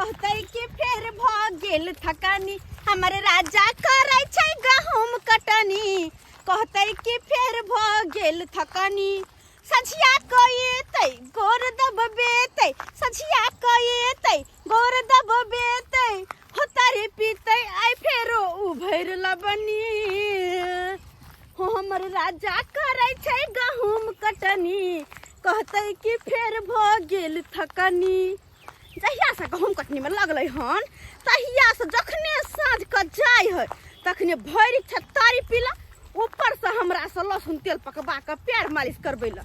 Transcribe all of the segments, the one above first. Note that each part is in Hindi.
कहते कि फेर भ गेल थकानी हमर राजा करे छै गहूम कटनी कहते कि फेर भ गेल थकानी सझिया कएतै गोर दबबेतै सझिया कएतै गोर दबबेतै होतारे पीतै आइ फेरो उभैर लबनी हो हमर राजा करे छै गहूम कटनी कहते कि फेर भ गेल थकानी जहिया से गहूम कटनी में लगलै हन तहिया से जखने साँझ क जाय है तखने भरि छत्तारी पीला ऊपर से हमरा से लहसुन तेल पकबा के पैर मालिश करबै ल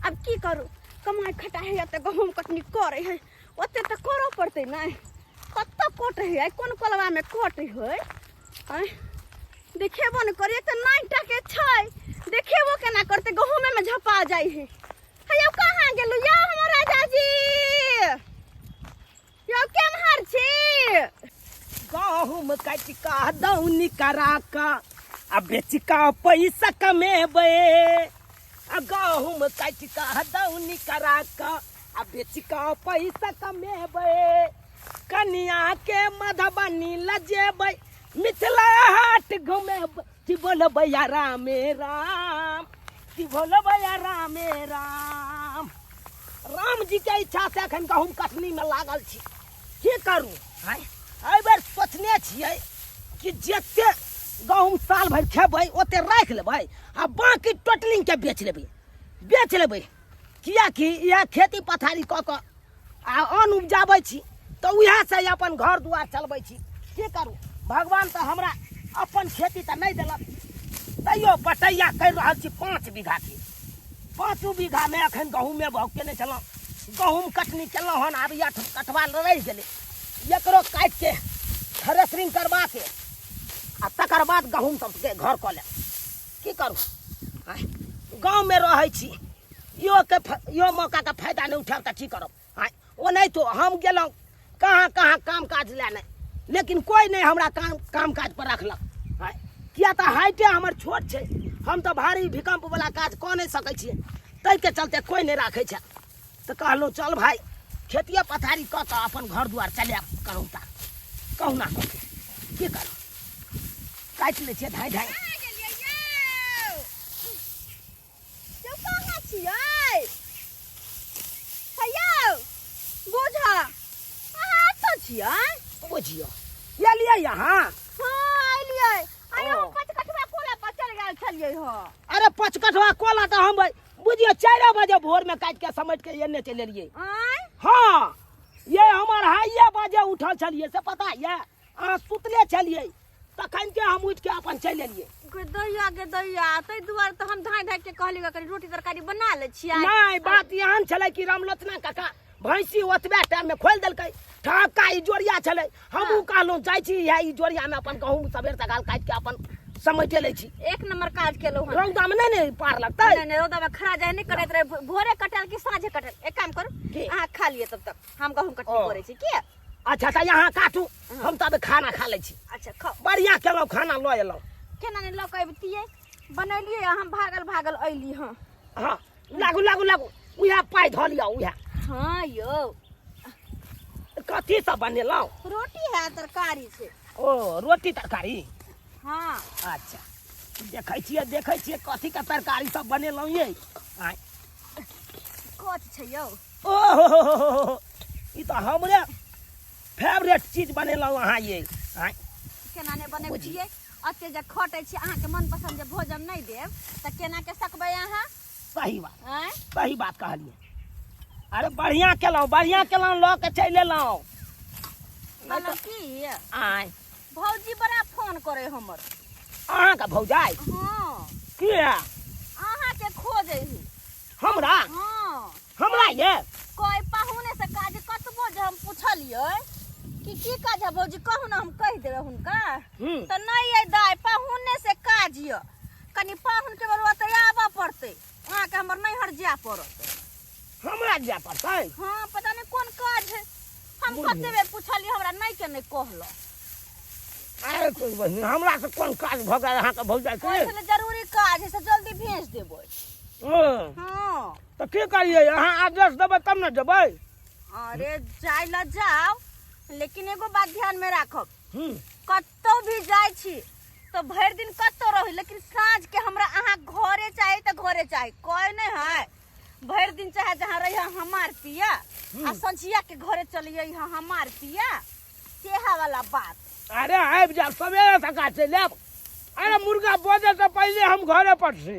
अब की करू कमाई खटा है त गहूम कटनी करे है ओते त करो पड़ते नै कत कटे है कोन कलवा में कटे है देखेबो न करिए त 9 टके छै देखेबो केना करते गहूम में झपा जाय है हेयौ कहां गेलु या हमर राजा जी यो केम्हर छी गहूम काट का दौनी करा का आ बेच का पैसा कमेबे आ गहूम काट का दौनी करा का आ बेच का पैसा कमेबे कनिया के मधुबनी लजेबे मिथिला हाट घुमेबे की बोलबे या राम राम की बोलबे या राम राम राम जी के इच्छा से अखन गहूम कटनी में लागल छी की करू एहि बेर सोचने छियै कि जते गहूम साल भर खेबै ओते राख लेबै आ बाकी टोटलिंग के बेच लेबै कियाकि यह खेती पथारी कऽ कऽ आ अन्न उपजाबै छी तऽ उएह से अपन घर दुआर चलबै छी की करू भगवान तऽ हमरा अपन खेती तऽ नहि देलक तैयो बटैया करि रहल छी 5 बीघा के 5 बीघा में अखन गहूमे भाव केने छलहुँ गहूम कटनी केलहुँ हन आब या कटवा रहि गेलै एकरो काटि के थ्रेसरिंग करवा के आ तकर बाद गहूम सबके घर कऽ लेब की करू गाँव में रहै छी यो मौका के फायदा नहीं उठाब तऽ की करब ओ नहीं तो हम गेलहुँ कहाँ कहाँ काम काज लेने लेकिन कोई नहीं हमरा काम काज पर रखलक किया तऽ हाइटे हमर छोट छै हम तऽ भारी भूकंप वाला काज कऽ नहीं सकै छियै ताहि के चलते कोई नहीं राखै छै तऽ कहलहुँ चल भाई खेतिए पथारी कऽ कऽ अपन घर दुआर चलायब कहुँता कहुना की करू काटि लै छियै धाइ धाइ बुझियो एलियै यहाँ अरे 5 कठवा कोला तो हम बुझियो 4 बजे भोर में काट के समेट के एने चले रहिए हाँ ये हमार हाइये बजे उठल छलिए से पता है अहाँ सुतले छलिए तखन के हम उठ के अपन चल एलिए दैया तै दुआर त हम धाइ धाइ के कहलिए कनी रोटी तरकारी बना ले छियै नहीं बात यहाँ छले कि रामलोचना काका भैंसी ओतबे टाइम में खोल देलकै ठका ई जोड़िया छले हमहू कहलहुँ जाइ छी ई जोड़िया में अपन गहूम सबेर तकाल काट के अपन समेटे लै छी एक नंबर काज केलौ हन रौदा में नहीं पार लगतै नहीं रौदा में खड़ा जाय नहीं करैत रहे भोरे कटल कि साँझे कटल एक काम करू अहाँ खा लिए तब तक हम गहूम कटनी करे छी की अच्छा तो यहाँ काटू हम तब खाना खा ले छी अच्छा खाओ बढ़िया केलौ खाना ल एलौ केना नहीं ल के अबतियै बनैलियै हम भागल अइली हां हां लागू उहा पाइ ध लिया उहा हां यौ कथी सब बनेलौ रोटी है तरकारी से ओ रोटी तरकारी हाँ अच्छा देखै छियै कथी का तरकारी सब बनेलौ ये आय कथी छै यौ ओहो ई त हमरे फेवरेट चीज बनेलौ अहाँ ये आय केना ने बने छियै अते जे खटै छी अहाँ के मनपसंद जे भोजन नहीं देब त केना के सकबै अहाँ सही बात कहलिए अरे बढ़िया केलौ ल के चल एलौ मतलब की आय भौजी बड़ा फोन करे हमर अहाँ का भौजाई हां किया अहाँ के खोजै ही हमरा हां हमरा ये कोई पाहुने से काज कतबो जे हम पूछलियै की काज है भौजी कहू ना हम कह देबै हुनका त नहीं है दाई पाहुने से काज य कनी पाहुन के बलवा त आबा पड़ते अहाँ के हमर नहीं हर जा पड़त हमरा जा पड़तै हां पता नहीं कोन काज है हम कते बेर पूछलियै हमरा नहीं के नहीं कहलो अरे कोई बहिन हमरा से कोन काज भ गए अहाँ के भौजाई के ओइसे जरूरी काज है से जल्दी भेज देबै हां तो की करिए अहाँ आदेश देबै तब न जेबै अरे जाय ल जाओ लेकिन एगो बात ध्यान में राखब, हम्म, कत्तो भी जाय छी तो भर दिन कत्तो रही, लेकिन साँझ के हमरा अहाँ घरे चाहे तो घरे चाहे, कोई नहीं है भर दिन चाहे जहाँ रही हमार पिया आ संझिया के घरे चलिए हमार पिया, सेहा वाला बात। अरे आब जा सवेरे सका से ले। अरे मुर्गा बोझे तो पहले हम घरे पर से।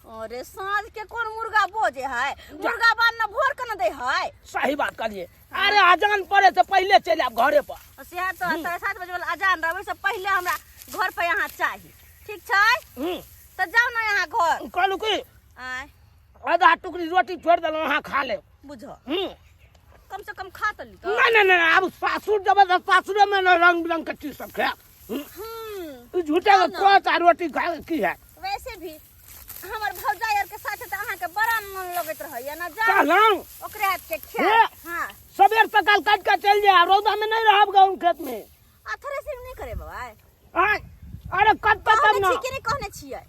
अरे साँझ के कौन मुर्गा बोझे है, मुर्गा बान न भोर के न दे है। सही बात करिए। अरे अजान पड़े से पहले चले आप घरे पर। सेहा तो 7:30 बजे वाला अजान रहे से पहले हमरा घर पे यहाँ चाहिए, ठीक छै? तो जाओ ना यहाँ घर। कहलू की आय आधा टुकड़ी रोटी छोड़ देलो वहाँ खा ले। बुझो कम से कम खा तो ली तो। नहीं नहीं नहीं, अब सासुर जब सासुरे में न रंग बिरंग के चीज सब खाए। झूठे के कोच आ रोटी खा की है। वैसे भी हमर भौजाई के साथ तो अहाँ के बड़ा मन लगत रहैया ना, जा कहलौं ओकरे हाथ के खा। हां सबेर सकाल काट के चल जाए, रौदा में नहीं रहब गाँव खेत में। अथरे से नहीं करे बाबा। आय अरे कट तब ना ठीक नहीं कहने छियै,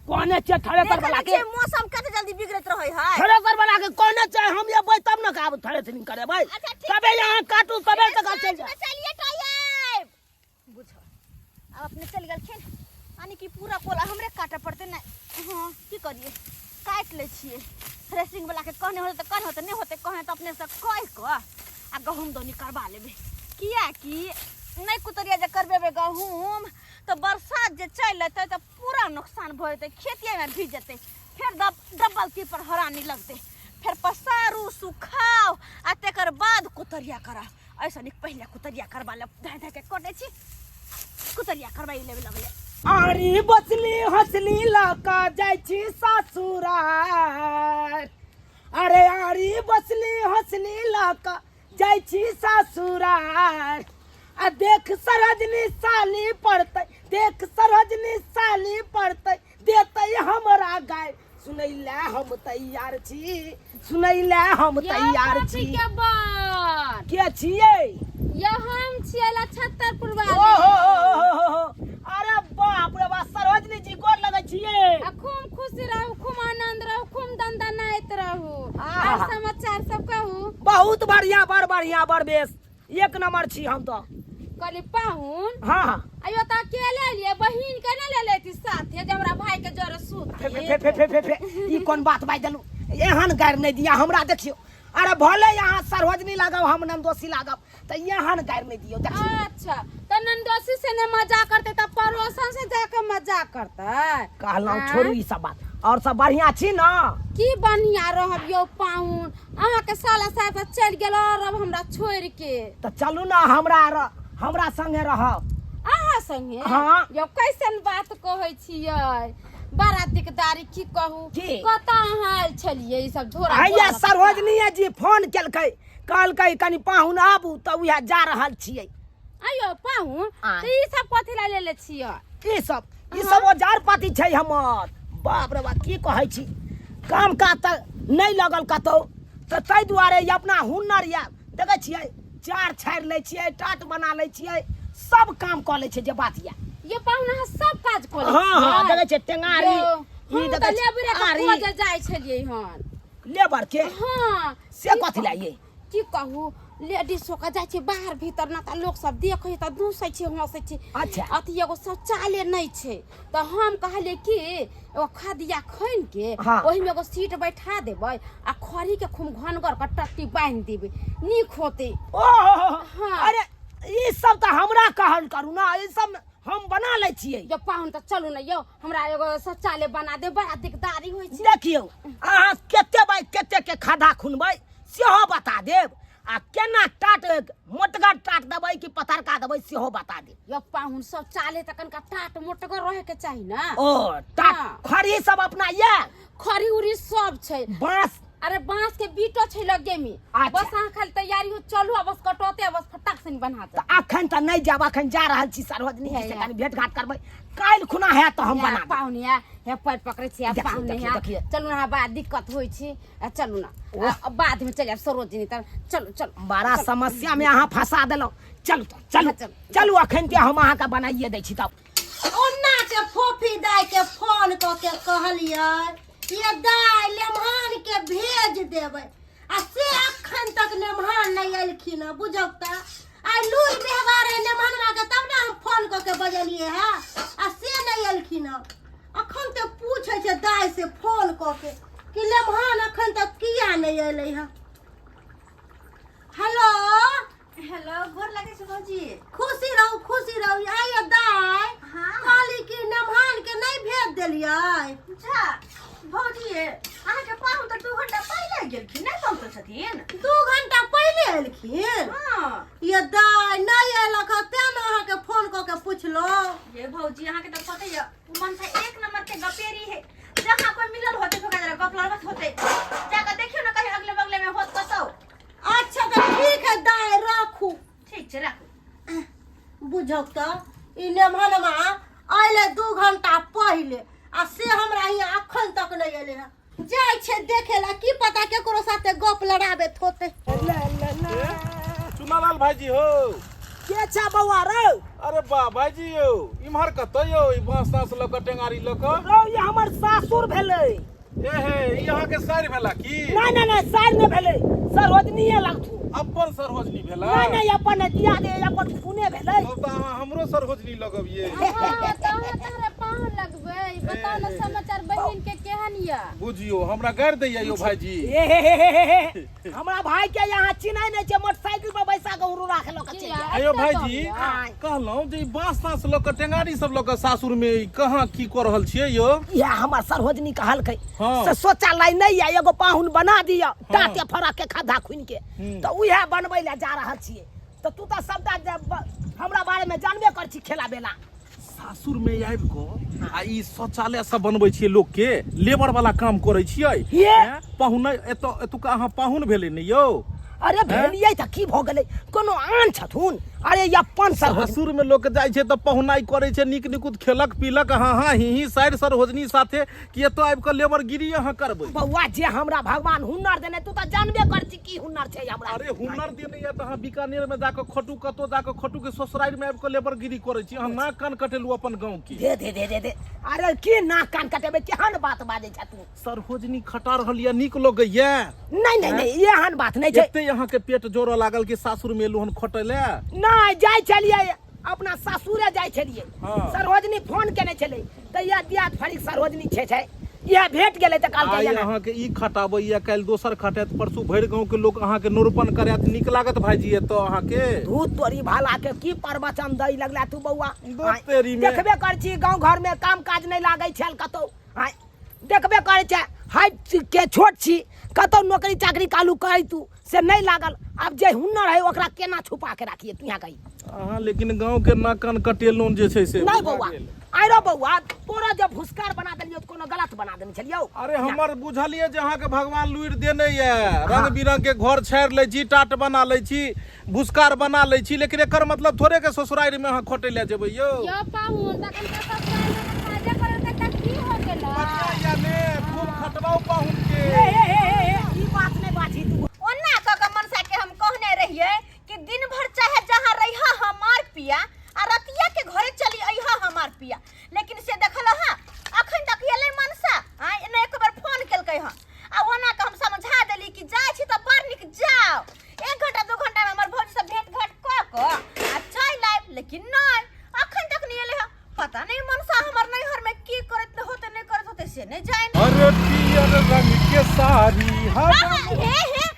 कोने छे थरे पर बला के मौसम कते जल्दी बिगड़त रहै है। थरे पर बला के कोने छे हम ये भाई तब ना काब थरे से नहीं करे भाई। सबे यहाँ काटू सबे तक चल जा। चलिए टाइम बुझो अब अपने चल गेल खेन, यानी कि पूरा कोला हमरे काटे पड़ते ना। हां की करिए, काट ले छिए। थ्रेसिंग वाला के कहने होते तो कहने होते, नहीं होते कहे तो अपने से कह क आ गहूम दौनी करवा लेबे। किया कि नहीं कुतरिया जे करबे गहूम तो बरसात जे चल अतै तो पूरा नुकसान भ जेतै, खेतिया में भीज जेतै, फिर डबल की पर हरानी लगतै, फिर पसारू सुखाओ आ तेकर बाद कुतरिया करा। ऐसा नहीं पहले कुतरिया करवा ले, धै धै के कटे छी कुतरिया करवाई लेबे लगले। आरी बचली हंसली लका जाय छी ससुरार। अरे आरी बचली हंसली लका जाय छी ससुरार। आ देख सरजनी साली पड़तै, देख सरजनी साली पड़तै, देतै हमरा गाय। सुनैले हम तैयार छी, सुनैले हम तैयार छी। के बात के छियै? ये हम छियै लछत्तरपुर वाली। ओहो अरे बाप रे बाप, सरोजनी जी गोर लगै छियै। खूब खुश रहू, खूब आनंद रहू, खूब दंदनाइत रहू। आहा। और समाचार सब कहू। बहुत बढ़िया बड़ बेस, एक नंबर छी हम तो। कहली पाहुन हाँ हाँ अयो त अकेले लिए, बहिन के न ले लेती साथे जे हमरा भाई के जरे सूत। फे फे फे फे फे फे ई कोन बात बाज देलू? एहन गायर नहीं दिया हमरा, देखियो। अरे भले यहाँ सरोजनी लागब हम नंदोसी लागब तो एहन गायर नहीं दियो, देखियो। अच्छा त नंदोसी से ने मजाक करते त पड़ोसन से जाके मजाक करते। कहलौं छोड़ू ई सब बात, और सब बढ़िया छी ना? की बढ़िया रहब यो पाहुन, अहाँ के साला साथ चल गेल और अब हमरा छोड़ के। तो चलू ना हमरा संगे रहब। अहाँ संगे? हाँ। यो कैसन बात कहै छियै, बड़ा दिकदारी की कहू। की? कतऽ अहाँ आयल छलियै ई सब झोरा? हैया सरोजनी जी फोन केलकै, कहलकै कनी पाहुन आबू तो उहे जा रहल छियै। अयो पाहुन आय। त ई सब कथि ला लेले छियै? ई सब औजार पाती छै हमर। बाप रे बाप की कहै छी, काम काज त नहीं लगल कतौ, तो ताहि दुआरे अपना हुनर या देखै छियै, चार छाड़ि लै छियै, टाट बना लै छियै, सब काम कऽ लै छै जे बात या। ये पाहुन अहाँ सब काज कऽ लै हाँ हाँ छियै? देखै छियै टेंगारी हम ई त देखै लेबरे के आरी खोजे जाइ छलियै हन। लेबर के हाँ से कथि लाइए? की कहू, लेडीज सब जाइ छै बाहर भीतर ना त लोग सब देखै त दूसै छै हंसै छै। अच्छा अथी एगो शौचालय नहीं छै तो हम कहले कि एगो खदिया खन के हाँ। ओही में एगो सीट बैठा देबै आ खरी के खूब घनगर के टट्टी बांध देबै, नीक होते। हाँ। अरे ई सब तो हमरा कहल करू ना, ई सब हम बना लै छियै। जो पाहुन त चलू न यौ, हमरा एगो शौचालय बना दे, बड़ा दिकदारी होइ छै। देखियो अहाँ केते बाई केते के खड्डा खुनबै सेहो बता देब, आ केना टाट मोटगर टाट देबै कि पतरका देबै सेहो बता देब। यो पाहुन शौचालय त कनका टाट मोटगर रहे के चाही ना। ओ टाट हाँ। खरी सब अपना ये खरी उरी सब छै। बांस अरे बांस के बीटो छै लगे में। अच्छा। बस अहाँ खाली तैयारी हो, चलू आ बस कटोते बस फटाक से बना दे। तो अखन तो नहीं जाब, अखन जा रहल छी सरोजनी जी से है, कनी भेंट घाट करबै, काल्हि खुना है तो हम बना देब। पाहुन या हे पैर पकड़े छी आ देखिए, पाहुन देखिए, या देखिए। चलू ना, बा दिक्कत होई छी, चलू ना बाद में चल सरोजनी त चलू चलू। बड़ा समस्या में अहाँ फंसा देलौ। चलू तो चलू हाँ, चलू। चलू अखन के हम अहाँ के बनाइए दै छी तब। ओन्ना के फोफी दाय के फोन क के कहलियै ये दाय लेमहान के भेज देबै, आ से अखन तक तक नेमहान नहीं एलखिन है बुझब त आई लूर व्यवहार है नेमहानवा के तब ना हम फोन क के बजलिए है आ से नहीं एलखिन है अखन ते पूछे छे दाई से फोन क के कि नेमहान अखन तक किया नहीं एले है। हेलो हेलो गोर लगे छै भौजी। खुशी रहो आइए दाई। हाँ काली की नेमहान के नहीं भेज देलिए जा भौजी अहाँ के पाहु त 2 घंटा पहिले गेलखिन नहीं पहुंचल छथिन। 2 घंटा पहले एलखिन। हां ये दाई नहीं एलक ते ना अहाँ के फोन क के पूछलो। ये भौजी अहाँ के त पते है उ मन से 1 नंबर के गपेरी है जहां कोई मिलल होते तो जरा गप लड़त होते जाके देखियो ना कहीं अगले बगले में होत कतौ। अच्छा तो ठीक है दाई रखू। ठीक छै राखू। बुझक त ई नेमहानमा आइले 2 घंटा पहले आ से हमरा यहाँ अखन तक नहीं एले है। जाय छे देखेला की पता केकरो साथे गप लड़ाबे होते। चुनालाल भाईजी हो के छा बौआ रे? अरे बा भाईजी यो इम्हर कत यो ई बांस तांस लक टेंगारी लक रो ये हमर सासुर भेलै। ए हे ई अहाँ के साइर भेला की नहीं साइड में भेलै सरोजनीये लगथु। अपन सरहोजनी भेला नहीं अपन दिया दे अपन खूने भेलै। तब त अहाँ हमरो सरहोजनी लगब ये हां तोहरे पाहुन लगबै बताओ ना समाचार बहिन के केहन या बुझियो हमरा गाड़ दैया यो भाईजी। हमरा भाई के यहाँ चिन्है नहीं छै मोटरसाइकिल पर बैसा के उरु राखलो के छै। आयो भाईजी कहलौ जे बांस तांस लक टेंगारी सब लक सासुर में कहां की कर रहल छियै यो? या हमर सरहोजनी कहलकै हाँ। से शौचालय नहीं है एगो पाहुन बना दिया टाटे फरा के खद्धा खुन के तो उहे बनबै ले जा रहल छियै। तो तू त सबटा हमरा बारे में जानबे कर छी खेला बेला। सासुर में आबि को आ ई शौचालय सब बनबै छियै लोग के लेबर वाला काम करै छियै। ये? पाहुन एतुका अहाँ पाहुन भेलै ने यो? अरे भेलियै त की भ गेलै कोनो आन छथुन। अरे ये अपन सरहोजनी ससुर में लोग जाय छै त पहुनाई करे छै नीक निकुत खेलक पीलक हाँ ही साइड सरहोजनी साथे कि एतो आबि के लेबर गिरी अहाँ करबै। बौआ जे हमरा भगवान हुनर देने तू त जानबे कर छी की हुनर छै हमरा। अरे हुनर देने या त अहाँ बीकानेर में जाके खटू कतो जाके खटू के ससुराल में आबि के लेबर गिरी करे छी। अहाँ नाक कान कटेलू अपन गांव की। दे अरे की नाक कान कटेबे केहन बात बाजै छ तू? सरहोजनी खटा रहल या नीक लगैया। नहीं एहन बात नहीं छै। एते अहाँ के पेट जोर लागल कि सासुर में एलू हन खटले नहीं जाय छलिए अपना ससुरे जाय छलिए। हाँ। सरहोजनी फोन केने छले त या दियात फड़ी सरहोजनी छै यह भेट गेलै त काल आइ के अहाँ के ई खटाबै या काल दोसर खटात परसू भरि गांव के लोग अहाँ के नोरपन करत नीक लागत भाईजी एतो अहाँ के। धूत तोरी भाला के की प्रवचन दई लगला तू बौआ। दो तेरी में देखबे कर छी गांव घर में काम काज नहीं लागै छल कतौ। हाय देखबे करे छै हाइट के छोट छी कतौ नौकरी चाकरी कालू करै तू से नहीं लागल। अब जे हुनर है ओकरा केना छुपा के राखिए तू यहाँ कही। अहाँ लेकिन गांव के नाक कान कटेलोन जे छै से नहीं बौआ आइरो बौआ तोरा जब भुस्कार बना देलियो त कोनो गलत बना देने छलियो। अरे हमर बुझलिए जे अहाँ के भगवान लुइर देने ये रंग बिरंग के घर छाड़ लै छी टाट बना लै छी भुस्कार बना लै छी लेकिन एकर मतलब थोड़े के ससुराल में अहाँ खटे ले जेबै यो। यो पाहुन तखन के ससुराल में खाजा करे त की हो गेला? बच्चा या ने खूब खटबाऊ पाहुन के। ई बात नहीं बाजी तू। ओन्ना क मनसा के हम कहने रहिए कि दिन भर चाहे जहां रहिहा हमार पिया आ रतिया के घरे चली अइहा हमार पिया लेकिन से देखल हां अखन तक एले मनसा हां ने एक बार फोन केलकै हां आ ओना के हम समझा देली कि जाय छी त बार निक जाओ 1 घंटा 2 घंटा में हमर भौजी से भेंट घाट क आ चल आइब लेकिन नहीं अखन तक नहीं एले हां। पता नहीं मनसा हमर नैहर में की करत होते नहीं करत होते से नहीं जाय। अरे पियर रंग के साड़ी हे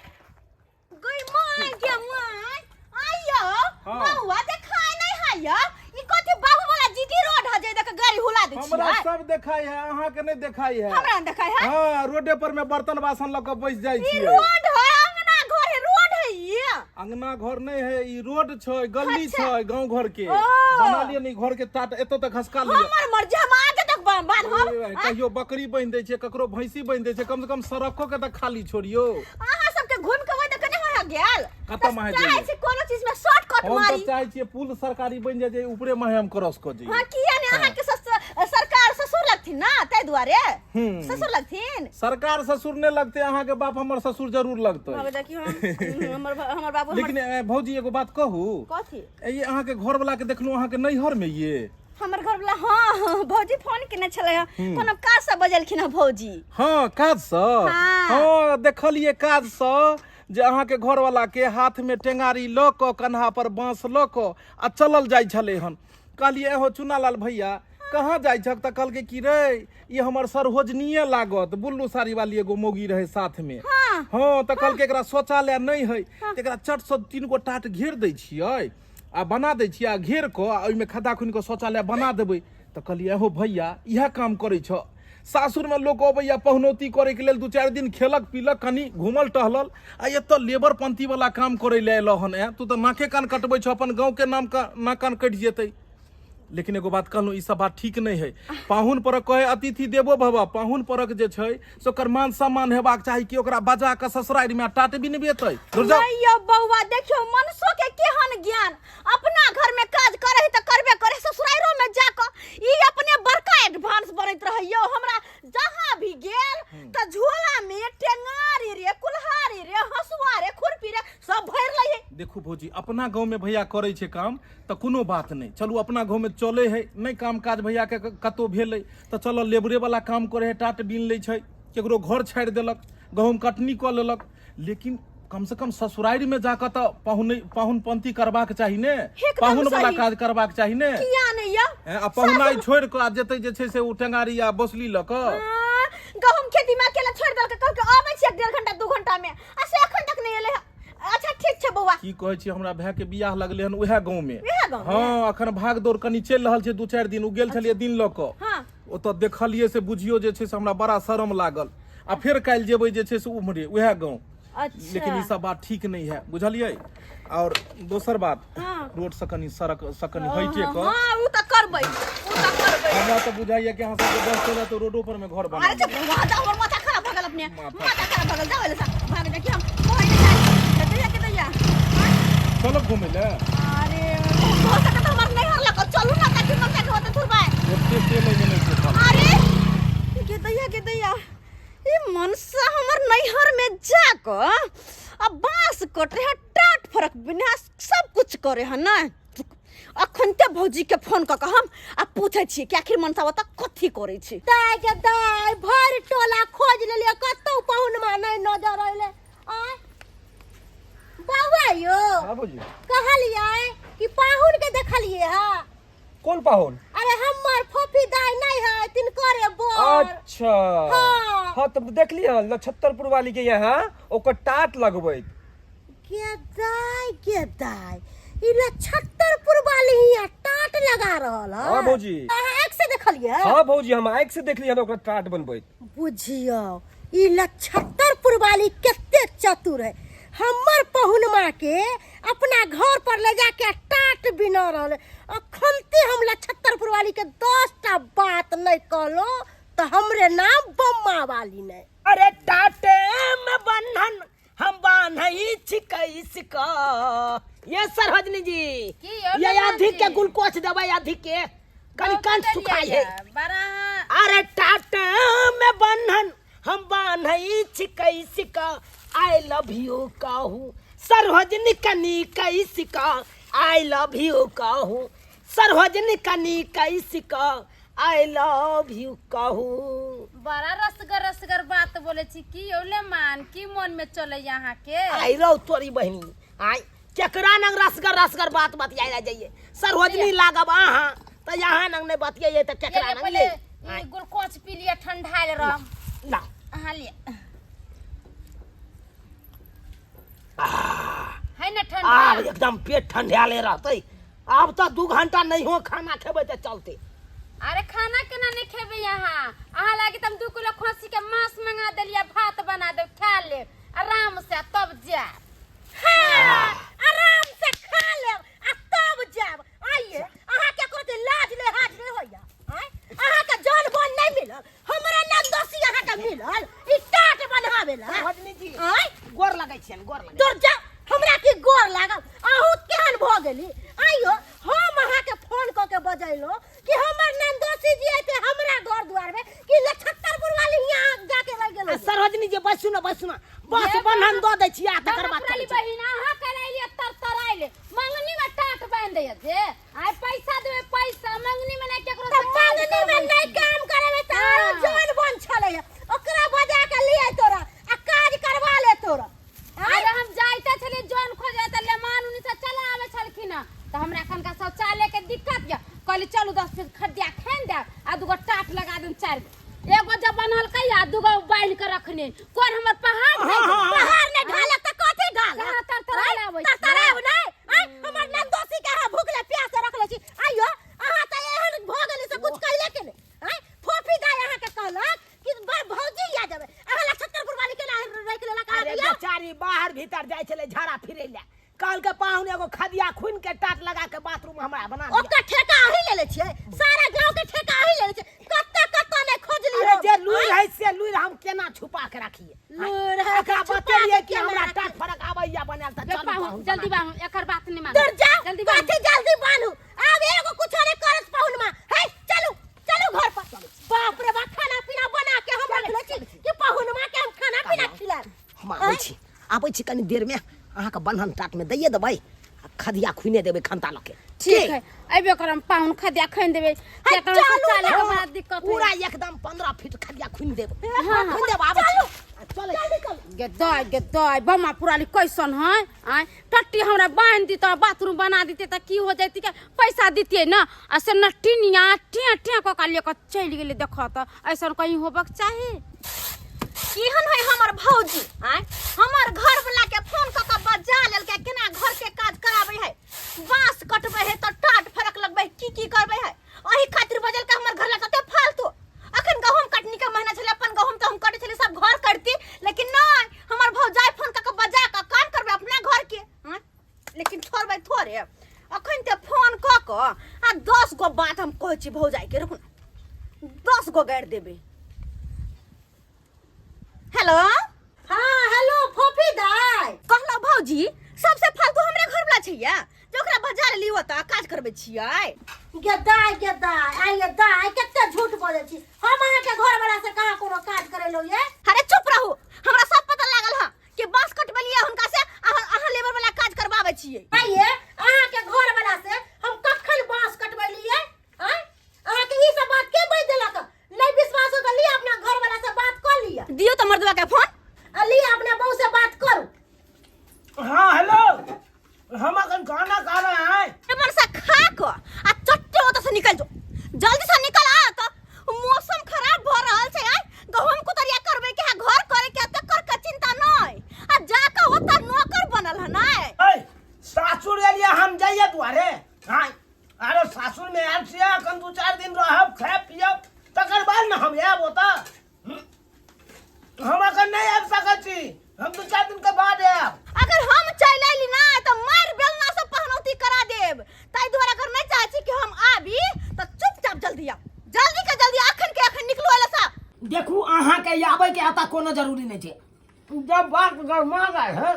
गई माय गे माय आयो बउआ देखाय नहीं हायो ई कथि बाबू वाला जीटी रोड ह जे देख गाड़ी हुला दे छी। हमरा सब देखाई है अहाँ के नहीं देखाई है। हमरा देखाय है हां रोडे पर में बर्तन बासन ल के बैस जाय ई छी। रोड है अंगना घर है रोड है ये अंगना घर नहीं है ई रोड छै गली अच्छा। छै गांव घर के ओ। बना लिए नहीं घर के टाट एतो तक खसका लियो। हमर मर्जी हम आगे तक बांध हम कहियो बकरी बांध दै छै ककरो भैंसी बांध दै छै कम से कम सड़को के त खाली छोड़ियो। अहाँ सबके घूम के वद कने हो गेल खत्म है चाहे से कोनो चीज में शॉर्टकट हम मारी तो चाहे छियै पुल सरकारी बन जाय जे ऊपरे में हम क्रॉस क जइए। हां किया ने अहाँ के सरकार ससुर लगथिन ना तै दुआरे ससुर लगथिन। सरकार ससुर नहीं लगते अहाँ के बाप हमर ससुर जरूर लगते। अब देखियो हमर बाबू लेकिन भौजी एगो बात कहू कथि ये अहाँ के घर वाला के देखलू अहाँ के नैहर में ये हमर घर वाला हां भौजी फोन केने छले कोनो काज से बजलखिन भौजी। हाँ काज स हाँ। हाँ देखलिए काज स जे अहाँके घरवाला के हाथ में टेंगारी ल क कन्हा पर बांस ल क आ चलल जाइ छले हन। कहलिए हो चुनालाल भैया कहाँ जाइ छक त कहलके कि रे ये हमर सरहोजनीय लागत। बुल्लू साड़ी वाली एगो मौगी रहे साथ में। हाँ त कहलके एकरा शौचालय नहीं है त एकरा चट से 3 गो टाट घेर दै छियै आ बना दै छियै आ घेर क आ ओइमे खद्दा खुनि क शौचालय बना देबै। त कहलिए हो भैया इएह काम करै छ। सासुर में लोग अबैया पहुनौती करे के लेल 2-4 दिन खेलक पीलक कनी घूमल टहलल आ एत लेबर पंथी वाला काम करे ले एलो हन। तू तो नाके कान कटबै छ, अपन गांव के नाम का नाक कान कट जेतै। लेकिन एगो बात कहलूँ, ई सब बात ठीक नहीं है। पाहुन परक कहे अतिथि देवो भव। पाहुन परक जे छै से ओकर मान सम्मान हेबाक चाही कि ओकरा बजा के ससुरारि में टाट बिनबेतै। यो बौआ देखियो मनसो के केहन ज्ञान। अपना घर में काज करे त करबे करे, ससुराइरो में जाके ई अपने बड़का एडवांस बनैत रहइयो। हमरा जहां भी गेल त झोला में टेंगारी रे, कुल्हारी रे, हसुआ रे, खुरपी रे सब भर लइहे। देखू भौजी अपना गांव में भैया करे छे काम त कोनो बात नहीं। चलू अपना गांव में चले है, नहीं काम काज भैया के कतो भेलै त चल लेबरे वाला काम करे है, टाट बीन ले छै, केकरो घर छाड़ देलक, गहूम कटनी क लेलक। लेकिन कम से कम ससुरारि में जाकर त पाहुन पंथी करबाक चाही ने, पाहुन वाला काज करबाक चाही ने। किया नहीं या आ पाहुनाई छोड़ के आ जेतै जे छै से उ टेंगारी आ बसली ल क गहूम खेती में अकेला छोड़ देलक। कहलके आबै छै 1.5 घंटा 2 घंटा में, आ से एखन तक नहीं एले। अच्छा ठीक छै बौआ। की कहै छी, हमरा भाई के बियाह लगले हन उहे गांव में। उहे गांव में? हां अखन भाग दौड़ कनी चल रहल छै 2-4 दिन। उ गेल छलिए दिन ल क। हां ओत देखलिए से बुझियो जे छै से हमरा बड़ा शरम लागल। आ फिर काल जेबै जे छै से उम्हरे उहे गांव। अच्छा लेकिन ई सब बात ठीक नहीं है, बुझलिए। और दोसर बात, रोड से कनी सड़क से कनी हइटे क। हां उ त करबै, उ त करबै। हमरा तो बुझाइए कि अहाँ सब बस चला तो रोडो पर में घर बना। अरे जब वादा हमर माथा खराब भ गेल, अपने माथा खराब भ गेल। जाओ ले सा भाग दे कि हम कहै के दैया के दैया। चलो घूमे ले। अरे हो सके त हमर नहीं हरला को चलू ना, ताकि मन के होते थुरबाय। ओते तेल में नहीं छै। अरे के दैया ई मनसा हमर नैहर में जाको अब बांस कट रहे, टाट फरक बिना सब कुछ करे है ना। अखनते भौजी के फोन क के हम आ पूछै छी कि आखिर मनसा बता कथी करे छी। दाय के दाय भर टोला खोज लेलिए, कतौ पाहुन में नहीं नजर आइले। आय बाबा यो हां भौजी कहलिए कि पाहुन के देखलिए हा। कौन पाहुन? अरे हमर फोफी दाई नहीं है, तिनकरे बोर। अच्छा हाँ। हाँ तब देख लिया नक्षत्रपुर वाली के यहाँ ओकर टाट लगबै। के दाई ई नक्षत्रपुर वाली हिया टाट लगा रहल है। हाँ भौजी। अहाँ एक से देखलिए? हाँ भौजी हम आँख से देख लिया ओकर टाट बनबै। बुझियो ई नक्षत्रपुर वाली केते चतुर है। हमर पहुनमा के अपना घर पर ले जाके टाट बिना रहल। अखनते हम नक्षत्रपुर वाली के 10टा बात नहीं कहलो तो हमरे नाम बम्मा वाली नहीं। अरे टाटे में बंधन हम बान्हई छिकैस का। ये सरहजनी जी ये अधिक के ग्लूकोज दवाई अधिक के कनी कंठ सुखाई है। अरे टाटे में बंधन हम बान्हई छिकैस का। आई लव यू कहूँ सरहजनी कनी कैस का। आई लव यू कहूँ सरहजनी कनी कैस का। आई लव यू कहूँ। बड़ा रसगर बात बोले छी की ओले मान की मन में चले यहाँ के। आई रो तोरी बहनी आई केकरा नंग रसगर बात बतियाई जाइए। सरहजनी लागब आहा त यहाँ नंग ने बतियाई त केकरा नंग ले। ये ग्लूकोज पी लिया ठंडाइल रहम। ला हां लिया है ना ठंडा। एकदम पेट ठंडाले रहते। अब तो 2 घंटा नहीं हो खाना खेबे त चलते। अरे खाना केना नहीं खेबे यहाँ। अहाँ लागे तुम 2 किलो खस्सी के मांस मंगा देलिया, भात बना दे खा ले आराम से तब जा। हाँ, आराम से खा ले आ तब जाब। आइए अहाँ के कोते लाज ले हाथ नहीं होया। अहाँ के जल बन नहीं मिलल, हमरा नाम दोषी अहाँ के मिलल। ई टाट बनावेला। सरहजनी जी आय गोर लगै छियन गोर लगै। दूर जा, हमरा की गोर लागल। आहू केहन भ गेली। आइयो हम अहाँ के फोन क के बजैलो कि हमर नंदोसी जी आते हमरा घर द्वार में कि नक्षत्रपुर वाली यहाँ जाके रह गेल। सरहजनी जी बस सुनो बस बन्हन द दै छिया तकर बाद वाली बहिन अहाँ करैलिए तरतराइले मंगनी में टाट बांध दे जे। आइ पैसा देबे पैसा मंगनी में नहीं केकरो से मंगनी में नहीं काम करे में तारो जन बन छले। ओकरा बजा के लिए तोरा आ काज करवा ले तोरा। अरे हम जौन खोजे त लेमान उनी से चला आवे छलखिन त हमरा एखन का शौचालय के दिक्कत य कहली चलू 10 फीट खड्डिया खान दे आ दूगो टाट लगा दूं 4 एगो जब बनल कहिया दूगो बांध के रखने कोन हमर पहाड़ पहाड़ ने ढाले त कथि गाल कहां तरतराय आबै छै तरतराय नहीं आई हमर नंदोसी के हां भूखले प्यासे रखले छी आइयो अहाँ त एहन भ गेली से कुछ कहले के नहीं आई फोफी गाय अहाँ के कहलक कि भौजी या जाबे अहाँ ला छतरपुर वाली के रख लेला का अरे बेचारी बाहर भीतर जाय छले झाड़ा फिरे ले काल के पाहुन एगो खदिया खुन के टाट लगा के बाथरूम हमरा बना दिया ओकर ठेका अही ले ले छियै सारा गांव के ठेका अही ले ले छियै कत्ते ने खोजली अरे जे लुई है से लुई हम केना छुपा के रखिए लूर है एकरा बतेलिए कि हमरा टाट फरक आबैया बनाल त चल पाहुन जल्दी बाहु एकर बात नहीं मान दूर जा जल्दी कथि जल्दी बांधू अब एगो कुछ ने करत पाहुन में हे चलो चलो घर पर बाप रे बाप खाना पीना बना के हम रखले छी कि पाहुन में के हम खाना पीना खिला हम आबै छी कनी देर में अहाँ के बंधन टाट में दैये देबै खदिया खुने देबै खंता लके ठीक है अबे करम पाहुन खदिया खान देबे के कारण शौचालय के बड़ा दिक्कत पूरा एकदम 15 फीट खदिया खुन देबै खुन देब आबै चलो गे दाय बम्मा पुराली कैसन है आय टट्टी हमरा बांध दी त बाथरूम बना दीते त की हो जैती के पैसा दीतिए ना आ से नटिनिया टे टे क का लेके चल गेले देख त ऐसन कहीं होबक चाही केहन है हमर भौजी आय हमर घर वाला के फोन क के बजा लेल के केना घर के काज कराबै है बांस कटबै है त टाट फरक लगबै की करबै है ओही खातिर बजल के हमर घर ला कते फालतू अखन गहूम कटनी के महीना छले अपन गहूम त हम कटै छले सब घर करती लेकिन नहीं हमर भौजाई फोन क के बजा के काम करबै अपना घर के लेकिन छोड़बै थोड़े अखन ते फोन क के आ 10 गो बात हम कहै छी भौजाई के रुकू 10 गो गाड़ देबै हेलो हां हेलो फोफी दाई कहलो भौजी सबसे फालतू हमरे घर वाला छैया जे ओकरा बजा लियो त काज करबै छियै गे दाई आइए दाई कते झूठ बोलै छी हम अहाँ के घर वाला से कहां कोनो काज करेलो ये अरे चुप रहू हमरा सब पता लागल ह कि बांस कटबलिए हुनका से अहाँ लेबर वाला काज करबाबै छियै आइए अहाँ के घर वाला से हम कखन बांस कटबलिए हैं अहाँ के ई सब बात के बज देलक नहीं विश्वास हो त लिया अपना घर वाला से बात कर लिया दियो त मर्दवा के फोन अली अपने बहू से बात करू हां हेलो हम अखन खाना खा रहे हैं मन से खा को आ चट्टे ओत से निकल जो जल्दी से निकल आ त मौसम खराब भ रहल छै आय गहूम कुतरिया करबै के घर करे के त कर के चिंता नहीं आ जाके ओत नौकर बनल ह नै ए सासुर एलिया हम जाइए दुआरे हां अरे सासुर में आयल छियै अखन 2-4 दिन रहब खाए पियब तकर बाद न हम आएब ओतऽ हम अखन नहीं आबि सकै छी हम 2-4 दिन के बाद आएब अगर हम चल आइली ना त मार बेलना से पहनौती करा देब ताई दुआरे अगर नहीं चाहै छी कि हम आबी त चुपचाप जल्दी आ जल्दी के जल्दी अखन के अखन निकलो एला सा देखू अहाँ के आबै के आता कोनो जरूरी नहीं छै जब बात गरमा गए है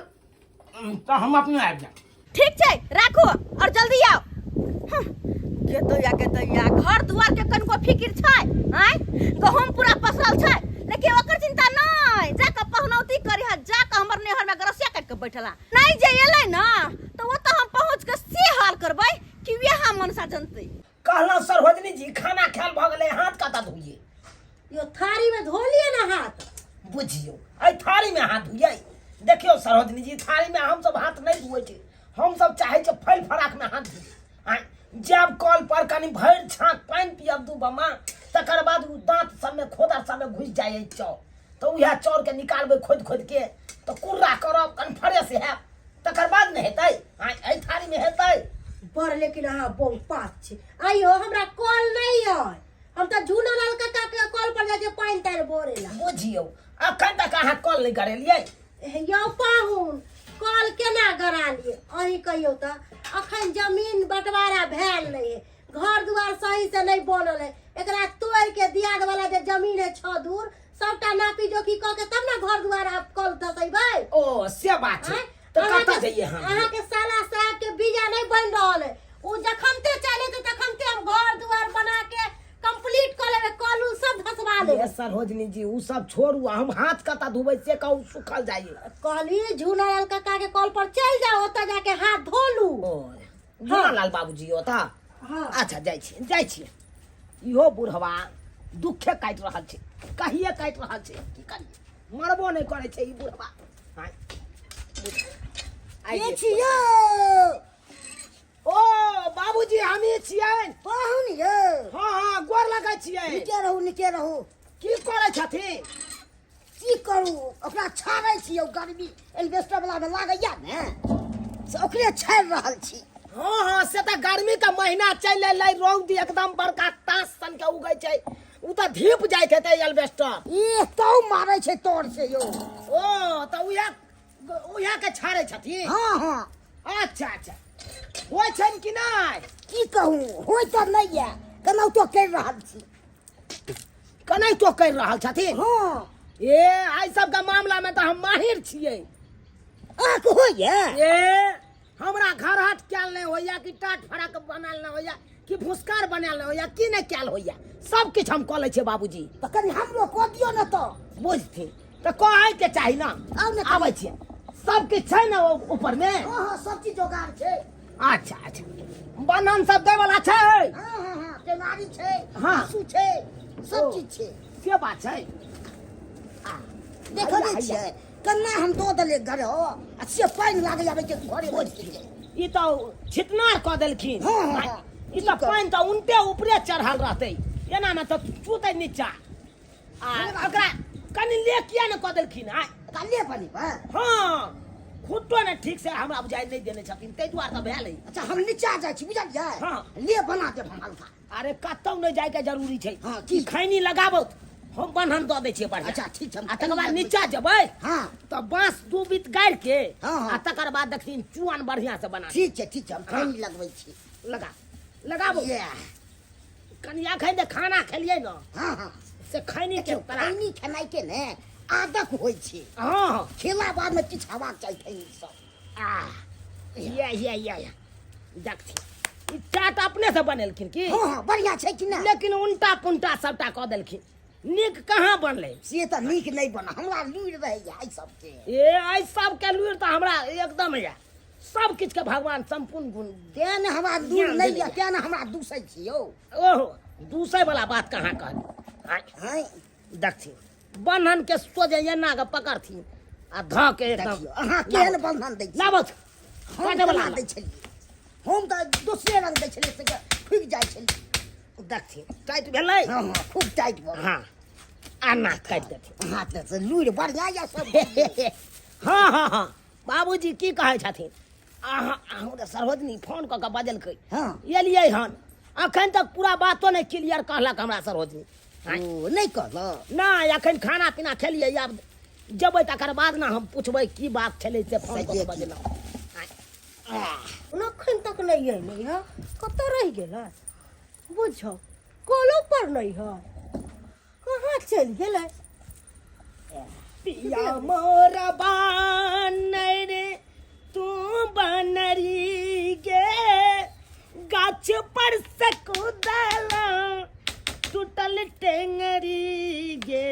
तो हम अपने आबि जाएब ठीक छै राखो और जल्दी आओ के दैया घर दुआर के कनको फिकिर छै हैं गहूम पूरा पसरल छै लेकिन ओकर चिंता नहीं जाके पहनौती करी है जाके हमर नेहर में गरसिया काट के बैठला नहीं जे एलै ना तो वो तो हम पहुंच के से हाल करबै कि वह मनसा जनतै कहला सरवजनी जी खाना खाल भ गेलै हाथ कता धोइए यो थारी में धो लिए ना हाथ बुझियो आई थारी में हाथ धोइए देखियो सरवजनी जी थारी में हम सब हाथ नहीं धोए छै हम सब चाहे छै फल फराक में हाथ धोइ जब कल पर कनी भर छाक पानी पियब दू बमा तकर बाद उ दांत सब में खोदा सब में घुस जाए चौ तो उहा चौर के निकालबे खोद के तो कुर्रा करब कनफरे से है तकर बाद न हेतै आई थारी में हेतै पर लेकिन अहाँ बहुत पास छी आइयो हमरा कॉल नहीं है हम त झूना लाल काका के कॉल पर जाके पानी तार बोरेला बुझियो अखन तक अहाँ कॉल नहीं करेलिए यो पाहुन कॉल केना करा लिए अही कहियो त अखन जमीन बंटवारा भेल नहीं है घर दुआर सही से नहीं बनल है एकरा तोड़ के दियाद वाला जे जमीन है 6 दूर सबटा नापी जोखी क के तब ना घर दुआर आप कॉल दसैबै ओ से बात है तो कता जाइए हम अहाँ के साला साहब के बीजा नहीं बन रहल है उ जखनते चले त तखनते हम घर दुआर बना के कंप्लीट कर लेबे कॉलू सब धसवा लेबे ये सरहोजनी जी उ सब छोड़ू हम हाथ कता धुबै से कहू सुखल जाइए कहली झूला लाल काका के कॉल पर चल जाओ ओत जाके हाथ धो लू झूला लाल बाबूजी ओता हां अच्छा जाय छी इहो बुढ़वा दुखे काटि रहल छै कहिए काटि रहल छै की करी मरबो नहीं करे छै ई बुढ़वा के छियो ओ बाबूजी हमी छियै पाहुन ये हाँ हाँ गोर लगै छियै नीचे रहू की करै छथिन की करू ओकरा छाड़ै छियै गर्मी एल्वेस्टर वाला में लागैया ने से ओकरे छाड़ रहल छी हाँ हाँ से तऽ गर्मी के महीना चलि एलै रौद एकदम बड़का तास सन के उगै छै उ तऽ धीप जाइत हेतै एल्वेस्टर तो मारै छै तोड़ से यो ओ तऽ उहे के छाड़ै छथिन हाँ हाँ अच्छा अच्छा होइ छनि कि नहि की कहूँ होय तो नहीं है केना तो कर रहल छी केनाहितो करि रहल छथिन हाँ ए आइ सबके मामला में तऽ हम माहिर छियै आक होइए ए हमरा घर हट कैल नहीं होइया कि टाट फड़क बनाल नहीं होइया कि भूसकार बनाल नहीं होइया कि नहीं कैल होइया सब किछ हम कऽ लै छियै बाबूजी तो कनी हमरो को दियो न तो बुझथिन तऽ कहै के चाही ना आउ ने आबै छियै सब किछ छै ने ऊपर में हाँ हाँ सब चीज जोगाड़ छै अच्छा अच्छा बंधन सब दै वाला छै हाँ हाँ हाँ टेनारी छै हाँ। आंसू छै सब ओ। चीज छै से बात छै देखो हैया, नहीं छै कन्ना हम दो दले घर हो आ से पानी लागे आबे के घरे बोझ के ई तऽ छितनार कऽ देलखिन हाँ, हाँ, हाँ। ई तऽ पानि तऽ उनटे ऊपरे चढ़ल रहतै एना में तऽ चूतै नीचा आ ओकरा कनि ले किया ने कऽ देलखिन आइ काले पानी पर हाँ खुट्टो ने ठीक से हमरा बुझाइ नहीं देने छथिन ताहि दुआरे तऽ भेलै अच्छा हम नीचा जाइ छी बुझलियै हाँ। ले बना देब हम हल्का अरे कतौ नहीं जाय के जरूरी छै हाँ, कि ठीक। खैनी लगाबो हम बन्हन दऽ दै छियै बढ़िया अच्छा, ठीक छै, हम आ तकर बाद खैनी नीचा जेबै हाँ तऽ बाँस दू बीत गाड़ि के हाँ, हाँ। आ तकर बाद देखथिन चुआन बढ़िया से बना ठीक छै हम पानी लगबै छी लगा लगाबो ये कनि एखन जे खाना खेलियै न हाँ हाँ से खैनी के तरह खैनी खेनाइ के ने आदत होइ छै हाँ हाँ खेला बाद में किछु हेबाक चाही खैनी सब ये देखथिन ई चाट अपने से बनेलखिन की हाँ हाँ बढ़िया छै कि ना लेकिन उल्टा पुल्टा सबटा कऽ देलखिन नीक कहाँ बनलै से तऽ नीक नहीं बना हमरा लूरि रहैया एहि सबके ए आई सब के लुरि तऽ हमरा एकदम है सब किछ के भगवान संपूर्ण गुण तें ने हमरा लूरि ज्ञान नहीं देने है तें ने हमरा दूसै छी यौ ओहो दूसरे वाला बात कहाँ कहली हैं देखथिन बन्हन के सोझे एना के पकड़थिन आ ध के एकदम देखियो अहाँ केहन बंधन दै छी लाबत हम काटे वाला केना दै छलियै हम तऽ दोसरे रंग दै छलियै से फुकि जाइ छलियै देखथिन टाइट भेलै हाँ हाँ खूब टाइट भऽ हाँ आना काटि देथिन हाँ तऽ लूरि बढ़िया या सब हाँ हाँ हाँ बाबूजी की कहै छथिन अहाँ हमरा सरोजनी फोन कऽ के बजलकै हाँ एलियै हन अखन तक पूरा बातो नहीं क्लियर कहलक हमरा सरोजनी ओ नहीं कहलऽ नहीं अखन खाना पीना खेलियै आब जबै तकर बाद ना हम पूछबै की बात छलै से फोन कऽ के बजलहुँ अखन तक नहीं है नहीं है कतऽ रहि गेलै बुझो कॉलो पर नहीं है कहाँ चलि गेलै पिया मोर बानर रे तू बनरी गे गाछ पर से कूदला टूटल टेंगरी गे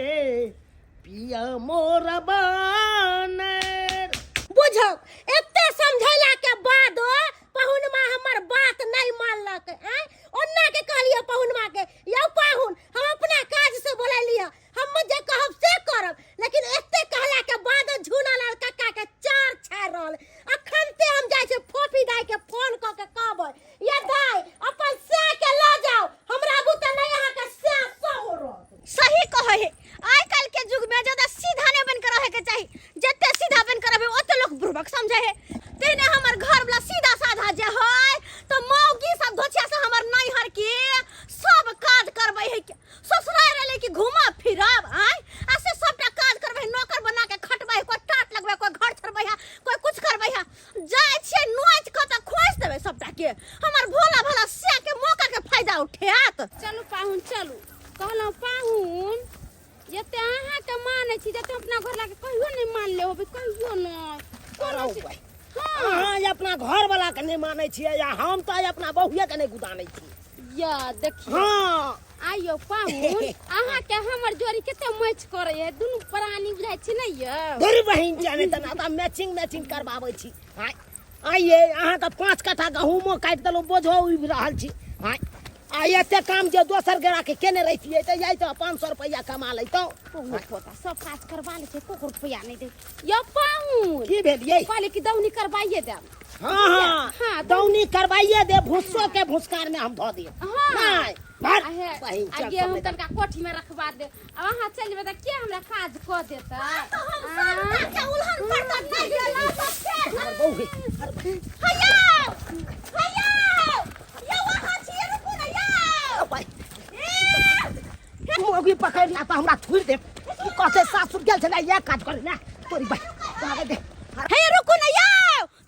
पिया मोर बानर बुझो एते समझैला के बादो पहुनमा हमर बात नहीं मानलक हैं ओन्ना के कहलिए पहुनमा के यौ पाहुन हम अपना काज से बोललिए हम जे कहब से करब लेकिन एते कहला के बाद झूना लाल काका के चार छाड़ रहल अखन ते हम जाय छै फोफी दाई के फोन क के कहबै ये दाई अपन से के ल जाओ हमरा बुते नहीं अहाँ के से सहो रह सही कहे है आइ काल के युग में ज्यादा सीधा नहीं बन कर रहे के चाहिए जते सीधा बन कर रहबे ओते लोग बुर्बक समझे है तेने हमर घर वाला सीधा साधा जे है तो मौगी सब धोछिया से हमर नहीं हर के सब काज करबे है ससुराल रहले कि घुमा फिरब आइ ऐसे सबटा काज करबे नौकर बना के खटबे कोई टाट लगबे कोई घर छोड़बे है कोई कुछ करबे है जाय छे नोच के त खोस देबे सबटा के हमर भोला भला से के मौका के फायदा उठात चलू पाहुन चलू कहलहुँ पाहुन जते अहाँ के मानै छी जते अपना घर लाके कहियो नहीं मान ले होबे कहियो नहीं कोनो चीज- हाँ अहाँ अपना घर वाला के नहीं मानै छियै या हम तऽ अपना बहुए के नहीं गुदानै छी या देखियो हाँ आइयो पाहुन अहाँ के हमर जोड़ी कते मैच करे है दुनू प्राणी बुझाइ छी नहीं ये धुर बहिन जाने तना तऽ मैचिंग करबाबै छी आइए अहाँ के 5 कट्ठा गहूमो काटि देलहुँ बोझो उबि रहल छी आ एते काम जे दोसर गेरा के केने रहितिए त जाई तो 500 रुपया कमा लैतो बहुत होता सब काज करवा ले को रुपया नहीं दे या पाऊं की भेल ये कहले कि दौनी करवाइए दे हां हाँ, दौनी करवाइए दे भुस्सो के भुस्कार में हम धो दे हाँ। नहीं भर आगे हम तनका कोठी में रखवा दे अब वहां चल जेबे त के हमरा काज क देता तो हम सब के उल्हन पड़ता नहीं गेला तो अरे बहू हया हया ये वहां छिए रुकू ना या भाई मोगी पकड़ ला तो हमरा थुर दे तू कहते सासुर गेल छला ये काज कर ना तोरी भाई भागे दे हे रुकू ना या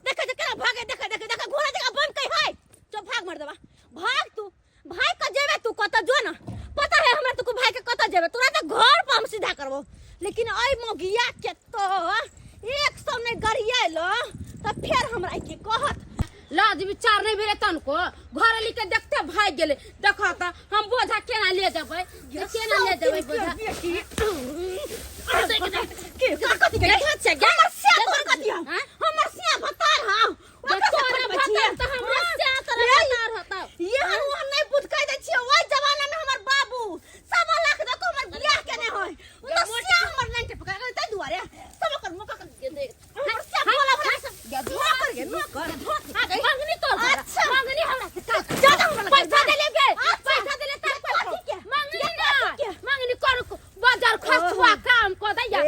देख केना भागे देख घोड़ा देखा बंद कई है चुप भाग मर देबा भाग तू भाई का जेबे तू कत जो ना पता है हमरा तू भाई के कत जेबे तोरा तो घर पर हम सीधा करबो लेकिन ओइ मोगिया के तो 100 ने गरिया लो त फिर हमरा के कहत लाज विचार नहीं भेले तन को घर लिके देखते भाग गेले देखा त हम बोझा केना ले जेबै केना ले जेबै बोझा के कथि के हाथ से हमर से तोर कथि हमर से बतार हां तोरा भतर त हमरा से तरह तार होता ये हम नहीं बुझ कह दै छियै ओइ जमाना में हमर बाबू 100 लाख दे को हमर बियाह केने होय तो से हमर लाइन पे पकड़ तै दुआरे सब कर मुका कर दे हमर से बोला या धोआ कर गे नो कर मंगनी तोर अच्छा मंगनी हमरा से ज्यादा हमरा पैसा दे ले के पैसा दे ले तार मंगनी ना मंगनी कर बाजार खसुआ काम को दैया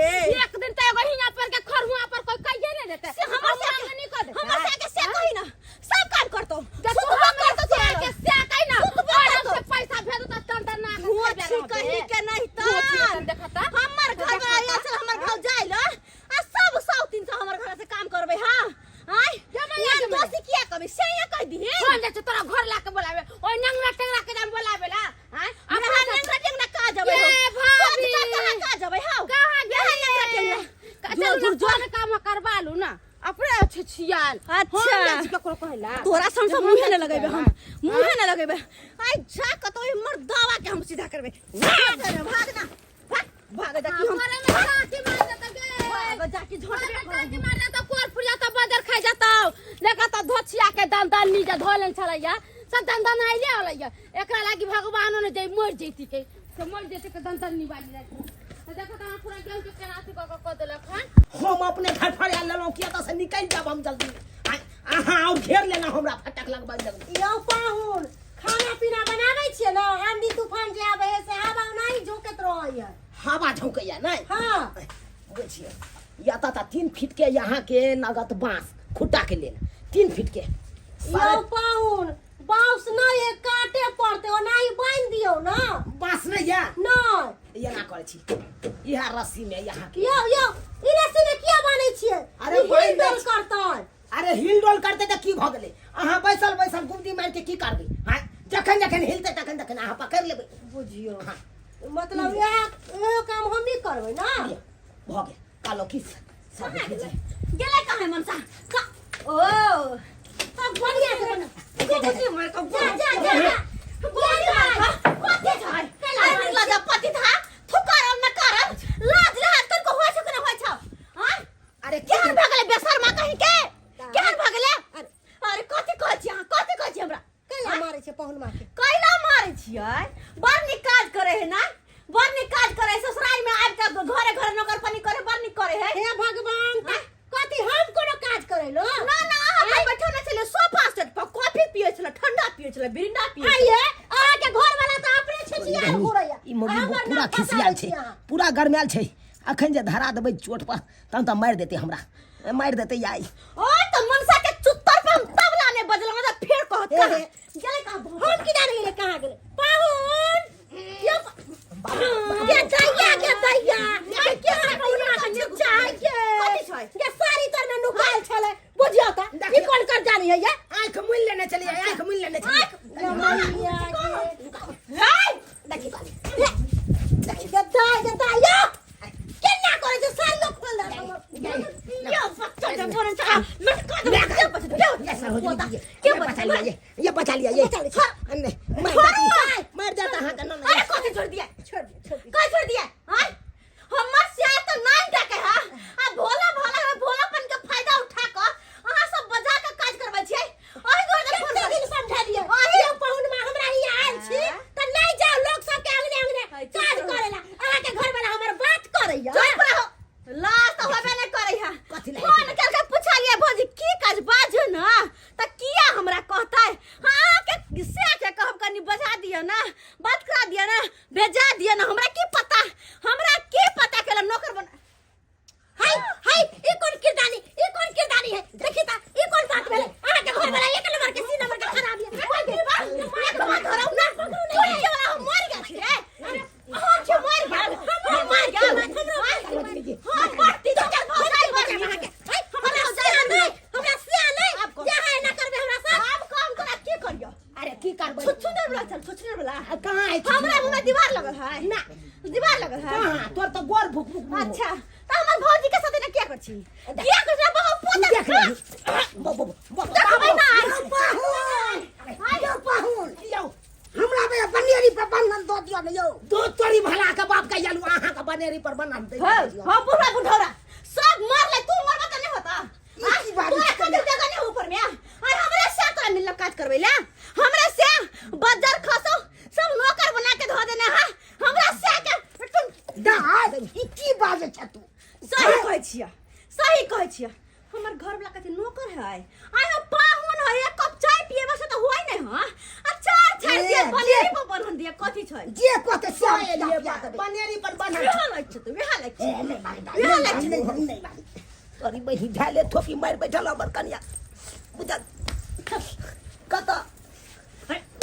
एक दिन त एगो हिया पर के खरहुआ पर कोई कहिए नहीं देते से हमर से मंगनी कर दे हमर से के से कहि ना सब काम करतो तू हमर से के से कहि ना और पैसा भेज त तंत ना अच्छी कहि के नहीं त देखता हमर घर में आया से हमर घर जाइल आ सब 100 300 हमर घर से काम करबे हां आय ये दोस्ती किया कभी से ये कह दी फोन दे तोरा घर ला के बोलावे ओय नंगरा टेंगरा के जाम बोलावे ला हां हमरा नंगरा टेंगरा का जबे ए भाभी कहां का जबे हां कहां नंगरा टेंगरा चल जोन काम करवा लू ना अपने अच्छे छियाल अच्छा। हम के को कहला तोरा सन से मुंह न लगेबे हम मुंह न लगेबे आय जा कतो मर्दावा के हम सीधा करबे भागना भाग जा कि हम घरे में काटी मार देता गे भाग जा कि झोट काटी मार देता कोर फुला त बाजार खा जाता देखा त धोछिया के दंदन नीचे धोलन छलैया सब दंदन आइले होलैया एकरा लागी भगवानो ने जई मर जैती के से मर जैते के दंदन निवाली रखी त देखा त पूरा गेहूं के केनासी क देलक हन हम अपने घर पर आ लेलो किया तो से निकल जाब हम जल्दी आहा और घेर लेना हमरा फटक लगबा जल्दी यो पाहुन खाना पीना बनाबै छियै ना आंधी तूफान जे आबै है से हवा नहीं झोंकत रहै है हवा झोंकैया नहीं हां बुझिए या ता 3 फीट के यहाँ के नगद बांस खुट्टा के लेना 3 फीट के यो पाहुन बांस नहीं है काटे पड़ते हो नहीं बांध दियो ना बांस नहीं या नहीं ये ना करे छी यह रस्सी में यहाँ के यो इने से ने किया बानै छियै अरे हिल बांध डोल करतै अरे हिल डोल करते तो की भ गेले अहाँ बैसल गुमटी मार के की करबी हां जखन हिलते तखन अहाँ पकड़ लेबै बुझियो हां मतलब यह काम हम ही करबै ना भ गेल कालो की सब गेले कहां मनसा का ओ सब बढ़िया से बना कुकुती मार को जा बढ़िया कथि छै अरे लजा पति था थुकारम न करम लाज रहा तन को होय सकने होय छ हां अरे केहन भगले बेशर्मा कहि के केहन भगले अरे कथि कहै छी हमरा कैला मारै छै पाहुन मार के कैला मारै छियै बड़ निक काज करे है ना बड़ निक काज करे है ससुराल में आब के घरे नौकर पानी करे बड़ निक करे है हे भगवान कथि हम कोनो काज करे लो ना हम बैठो न चले सोफा सेट पर कॉफी पिए छले ठंडा पिए छले बिरिंडा पिए आइए आ के घर वाला त अपने छछिया घुरैया ई मोगी पूरा खिसियाल छै पूरा गरमाल छै अखन जे धरा देबै चोट पर तहन त मार देते हमरा मार देते आई ओ तो मनसा के चुत्तर पे हम तबला ने बजला त फिर कहत कहे गेले कहां हम किनारे गेले कहां गेले पाहुन ये के दैया क्या पाहुन मा के चाहिए कथि छै के सारी तर में नुकाल छले बुझियो त ई कोन कर जानी है ये आंख मुन लेने चलिए आंख मुन लेने चलिए मैया के हाय देखि गदा यो केना करे छै सारी लोग खोल दे यो बच्चा के बोलन छ मैं ये बचा लिया ये मार जाता हां न अरे कथि छोड़ दिया कथि छोड़ दिया हां हमर से तो नहीं डके हां आ भोलापन के फायदा उठा क अहां सब बजा के काज करबै छियै ओहि घर के दिन समझा दियो अरे पाहुन में हमरा ही आयल छी छोचने वाला कहाँ है हमरा मुंह में दीवार लगल है ना दीवार लगल है कहाँ तोर तो गोर भुक भुक भुक। अच्छा तो हमर भौजी के साथ क्या कर छी क्या कर छी बहुत पोता देख ले देखबै ना यो पाहुन यो हमरा बे बनेरी पर बंधन दो दियो ने यो दो तोरी भला के बाप का यालू आहा का बनेरी पर बंधन दे हां बुढ़ा बुढ़ौरा सब मार ले तू मरबा त नहीं होता ई बात तू एक जगह नहीं ऊपर में और हमरे से तो मिल काज करबै ला हमरे से बजर खसो सब नौकर बना के धो देना है हमरा से के तुम दाद ई की बाजे छ तू सही कहै छिया हमर घर वाला कते नौकर है आय हम पाहुन है एक कप चाय पिए बस तो होय नहीं हां चार छाड़ दिए बनेरी पर बन्हन दिए कथि छै जे कते से बनेरी पर बंधन बिहा लग छ तू बिहा लग छ बिहा लग छ तोरी बही ढाले थोपी मार बैठल हमर कन्या बुझा कत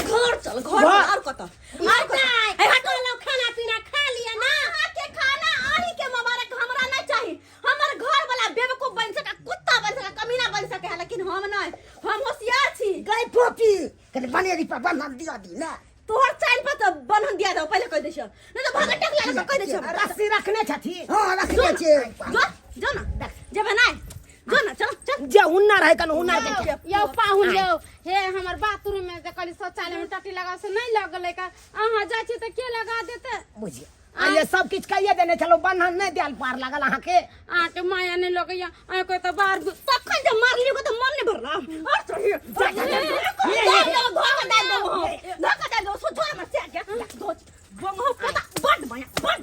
घर चल घर और कत ए हटो लो खाना पीना खा लिया ना के खाना आही के मुबारक हमरा नहीं चाहिए हमर घर वाला बेवकूफ बन सका कुत्ता बन सका कमीना बन सके है लेकिन हम नहीं हम होशियार छी गई टोपी कने बनेरी पर बंधन दिया दी ना तोहर चाइन पर तो बन्हन दिया दो पहले कह दे छ नहीं तो भगत टकला के कह दे छ रस्सी रखने छथी हां रखने छे जो ना जब नहीं जो ना चल चल जे हुन्ना रहे कन हुन्ना के यो पाहुन यो हे हमर बाथरूम में जकली शौचालय में टट्टी लगा से नहीं लगले का अहाँ जाय छी त के लगा देते बुझिए ये सब किछ कहिए देने चलो बंधन नहीं दियाल पार लागल अहाँ के के माया नहीं लगैया आ कोई त बाहर तखन जब मार लियो तो मन नहीं भरला और चाहिए धक्का दे दो सोचो मत से क्या दो बंगो पता बड माया हाय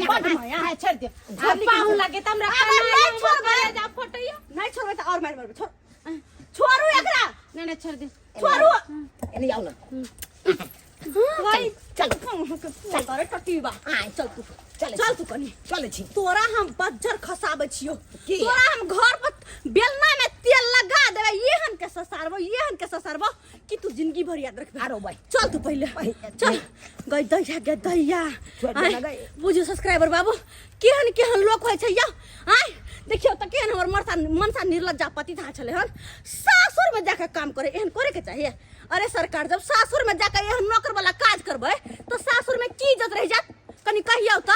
बड माया हां छोड़ दे पाहुन लगे त हमरा नहीं छोड़ जा फटैया नहीं छोड़ त और मार छोड़ छोड़ू एकरा नहीं छोड़ दे छोड़ू नहीं आओ ना भाई चल चल तोरे टटीबा चल तू चल तू कनी चल छी तोरा हम बज्जर खसाबे छियो की? तोरा हम घर पर बेलना में तेल लगा देबे येहन के ससारबो कि तू जिंदगी भर याद रखबे आरो भाई चल तू पहले चल गई दैया छोड़ दे ना गई। बुझो सब्सक्राइबर बाबू केहन लोग होय छै या आय देखियो त केहन हमर मनसा निर्लज्जा पति था छले हन सासुर में जाके काम करे एहन करे के चाहिए अरे सरकार जब सासुर में जाके एहन नौकर वाला काज करबे तो सासुर में की इज्जत रह जात कनी कहियो त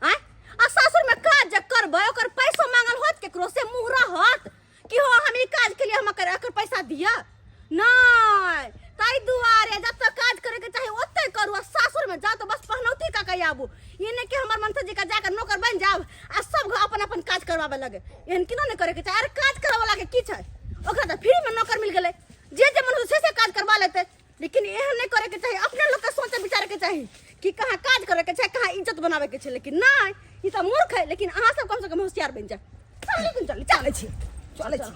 आय आ सासुर में काज जब करबे ओकर पैसा मांगल होत केकरो से मुहरा होत कि हो हम ई काज के लिए हम कर पैसा दिया नहीं ताई दुआरे जब तक काज करे के चाहिए ओते करू आ सासुर में जा तो बस पहनौती का कहि आबू ये नहीं कि हमर मनसा जी का जाकर नौकर बन जाब आ सब अपन अपन काज करवावे लगे एहन किनो नहीं करे के चाहिए अरे काज करवावे लागे की छै ओकरा त फ्री में नौकर मिल गेले जे मन से काज करवा लेते लेकिन एहन नहीं करे के चाहिए अपने लोग के सोचे विचार के चाहिए कि कहाँ काज करे के चाहिए कहाँ इज्जत बनावे के छै लेकिन नहीं ई त मूर्ख है लेकिन अहाँ सब कम से कम होशियार बन जाए चल लेकिन चले छी चल छी